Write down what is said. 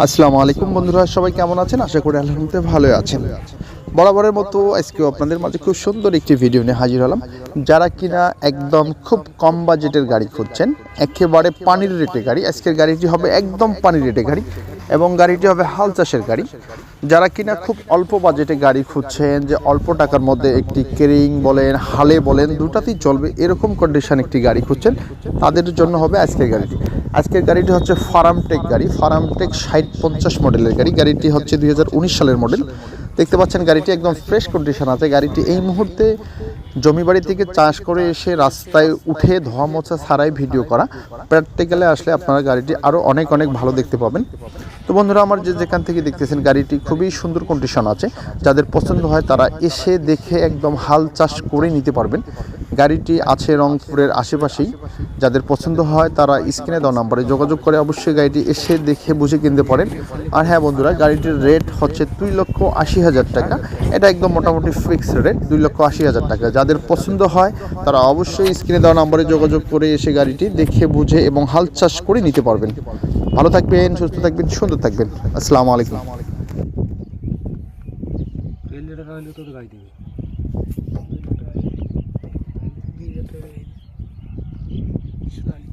আসসালামু আলাইকুম বন্ধুরা, সবাই কেমন আছেন? আশা করি আলহামদুলিল্লাহ ভালোই আছেন। বরাবরের মতো আজকেও আপনাদের মাঝে খুব সুন্দর একটি ভিডিও নিয়ে হাজির হলাম। যারা কিনা একদম খুব কম বাজেটের গাড়ি খুঁজছেন, একেবারে পানির রেটে গাড়ি, আজকের গাড়িটি হবে একদম পানির রেটে গাড়ি এবং গাড়িটি হবে হাল চাষের গাড়ি। যারা কিনা খুব অল্প বাজেটে গাড়ি খুঁজছেন, যে অল্প টাকার মধ্যে একটি কেরিং বলেন হালে বলেন দুটাতেই চলবে এরকম কন্ডিশন একটি গাড়ি খুঁজছেন, তাদের জন্য হবে আজকের গাড়িটি। আজকের গাড়িটি হচ্ছে ফারামটেক গাড়ি, ফারামটেক 6050 মডেলের গাড়ি। গাড়িটি হচ্ছে 2019 সালের মডেল। দেখতে পাচ্ছেন গাড়িটি একদম ফ্রেশ কন্ডিশন আছে। গাড়িটি এই মুহূর্তে জমিবাড়ি থেকে চাষ করে এসে রাস্তায় উঠে ধোয়া মোছা ছাড়াই ভিডিও করা। প্র্যাকটিক্যালে আসলে আপনারা গাড়িটি আরও অনেক ভালো দেখতে পাবেন। তো বন্ধুরা, আমার যেখান থেকে দেখতেছেন গাড়িটি খুবই সুন্দর কন্ডিশন আছে। যাদের পছন্দ হয় তারা এসে দেখে একদম হাল চাষ করে নিতে পারবেন। গাড়িটি আছে রংপুরের আশেপাশেই। যাদের পছন্দ হয় তারা স্ক্রিনে দেওয়া নাম্বারে যোগাযোগ করে অবশ্যই গাড়িটি এসে দেখে বুঝে কিনতে পারেন। আর হ্যাঁ বন্ধুরা, গাড়িটির রেট হচ্ছে 2,80,000 টাকা। এটা একদম মোটামুটি ফিক্সড রেট, 2,80,000 টাকা। যাদের পছন্দ হয় তারা অবশ্যই স্ক্রিনে দেওয়া নাম্বারে যোগাযোগ করে এসে গাড়িটি দেখে বুঝে এবং হাল চাষ করে নিতে পারবেন। ভালো থাকবেন, সুস্থ থাকবেন, সুন্দর থাকবেন। আসসালামু আলাইকুম। Gracias.